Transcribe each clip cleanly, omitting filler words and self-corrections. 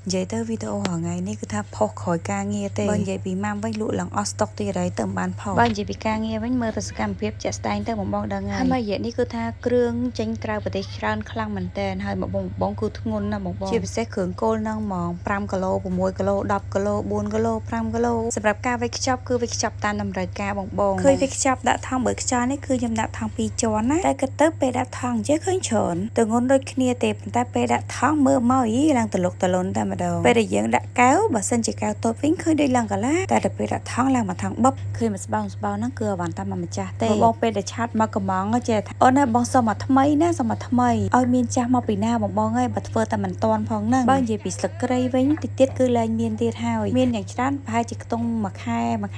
vậy tới video hỏi ngàyនេះគឺថាផុសក្រោយការងារទេបើនិយាយពីម៉ាំវិញលក់ឡើងអស់ស្តុកទៀតហើយទៅមិនបានផុសបើនិយាយពីការងារវិញមើលទៅសកម្មភាពជាក់ស្ដែងទៅបងដឹងហើយហើយរយៈនេះគឺថាគ្រឿងចេញក្រៅប្រទេសច្រើនខ្លាំងមែនតើហើយបងគឺធ្ងន់ណាស់បងជាពិសេសគ្រឿងគោលនឹងហ្មង5គីឡូ6គីឡូ10គីឡូ4គីឡូ5គីឡូសម្រាប់ការវេចខ្ចប់គឺវេចខ្ចប់តាមតម្រូវការបងឃើញវេចខ្ចប់ដាក់ថង់បើខ្យល់នេះគឺខ្ញុំដាក់ថង់2ជាន់ណាតែក៏ទៅពេលដាក់ថង់ចេះឃើញច្រើនទៅងន់ដូចគ្នាទេប៉ុន្តែពេលដាក់ថង់មើលមកយីឡើងតលុកតលុនតែម្ដងពេលដែលយើងដាក់កៅបើសិនជាកៅតូចវិញឃើញដូចឡើងកាឡាតែដល់ពេលដាក់ថង់ឡើងមកថង់បបឃើញមកស្បោហ្នឹងគឺអវ៉ាន់តាមម្ចាស់ទេបងពេលដែលឆាត់មកកំងចេះអូនណាបងសុំមកថ្មីណាសុំមកថ្មីឲ្យមានចាស់មកពីណាបងអើយបើធ្វើតែមិនតាន់ផងហ្នឹងបើនិយាយពីស្លឹកគ្រៃវិញតិចទៀតគឺឡើងមានទៀតហើយមានយ៉ាងច្រើនប្រហែលជាខ្ទង់មួយ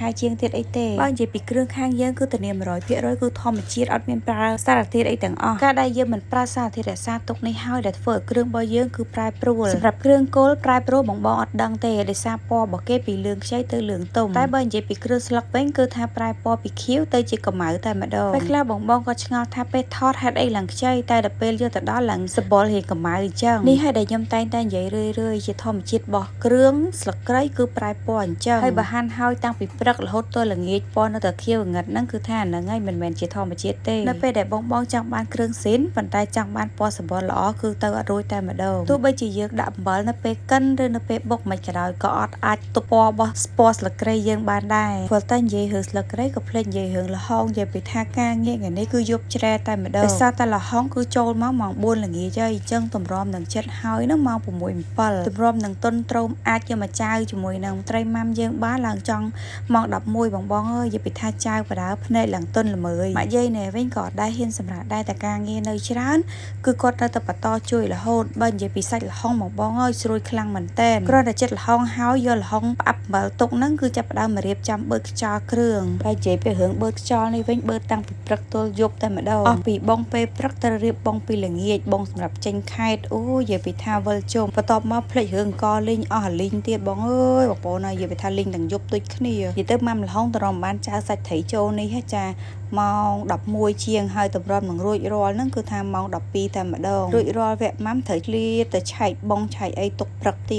ខែជាងទៀតអីទេបើនិយាយពីគ្រឿងខាងយើងគឺធានា 100% គឺធម្មជាតិអត់មានប្រើសារធាតុអីទាំងអស់ការដែលយើងមិនប្រើសារធាតុរក្សាទុកនេះហើយដែលធ្វើឲ្យគ្រឿងរបស់យើងគឺប្រែប្រួលសម្រាប់គ្រឿងគោលប្រែប្រួលបងអត់ដឹងទេដោយសារពណ៌របស់គេពីលឿងខ្ចីទៅលឿងទុំតែបើនិយាយពីគ្រឿងស្លឹកវិញគឺថាប្រែពណ៌ពីខៀវទៅជាកម្ៅតែម្ដងពេលខ្លះបងក៏ឆ្ងល់ថាពេលថតហេតុអីឡើងខ្ចីតែដល់ពេលយកទៅដល់ឡើងសបល់ហេកម្ៅអញ្ចឹងនេះហើយដែលខ្ញុំតែងតែនិយាយរឿយជាធម្មជាតិរបស់គ្រឿងស្លឹកគ្រៃគឺប្រែពណ៌អញ្ចឹងហើយបើហាន់ហើយតាំងពីព្រឹករហូតដល់ល្ងាចពណ៌នៅតែខៀវងឹតហ្នឹងគឺថាហ្នឹងហើយមិនមែនជាធម្មជាតិទេនៅពេលដែលបងចង់បានគ្រឿងស៊ីនប៉ុន្តែចង់បានពណ៌សបល់ល្អគឺទៅអត់រួចតែម្ដងទោះបីជាយើងដាក់អំបិលនៅពេលកិនឬនៅពេលបុកមិនក៏ដោយក៏អត់អាចទប់ពណ៌របស់ស្ពណ៌ស្លឹកគ្រៃយើងបានដែរព្រោះតែនិយាយរឿងស្លឹកគ្រៃក៏ភ្លេចនិយាយរឿងល្ហុងនិយាយពីថាការងារថ្ងៃនេះគឺយប់ជ្រែតែម្ដងដោយសារតែល្ហុងគឺចូលមកម៉ោង4ល្ងាចហើយអញ្ចឹងតម្រាំនឹងចិត្តហើយនឹងម៉ោង6 7តម្រាំនឹងតុនត្រោមអាចយកមកចាវជាមួយនឹងត្រីម៉ាំយើងបានឡើងចង់ម៉ោង11បងអើយនិយាយពីថាចាវបដើភ្នែកឡើងតុនល្មើយម៉ាក់យាយនេះវិញក៏ដែរហ៊ានសម្រាប់ដែរតែការងារនៅច្រើនគឺគាត់នៅតែបន្តជួយរហូតបើនិយាយពីសាច់ល្ហុងបងអើយស្រួយខ្លាំងមែនតើគ្រាន់តែចិត្តល្ហុងហើយយកល្ហុងផ្អាប់អំបិលទុកហ្នឹងគឺចាប់ផ្ដើមមករៀបចំបឺតខ្យល់គ្រឿងហើយនិយាយពីរឿងបឺតខ្យល់នេះវិញបឺតតាំងពីព្រឹកទល់យប់តែម្ដងអស់ពីបងពេលព្រឹកទៅរៀបបងពីល្ងាចបងសម្រាប់ចេញខេតអូនិយាយពីថាវិលជុំបន្ទាប់មកភ្លេចរឿងកលីងអស់លីងទៀតបងអើយបងប្អូននិយាយពីថាលីងទាំងយប់ដូចគ្នានិយាយទៅម៉ាំល្ហុងតរំបានចៅសាច់ត្រីចូលនេះហ៎ចាម៉ោង11ជាងហើយតម្រាំនឹងរួចរាល់ហ្នឹងគឺថាម៉ោង12តែម្ដងរួចរាល់វគ្គម៉ាំត្រូវឆ្លៀតទៅឆែកបងឆែកអីទុកព្រឹកទៀត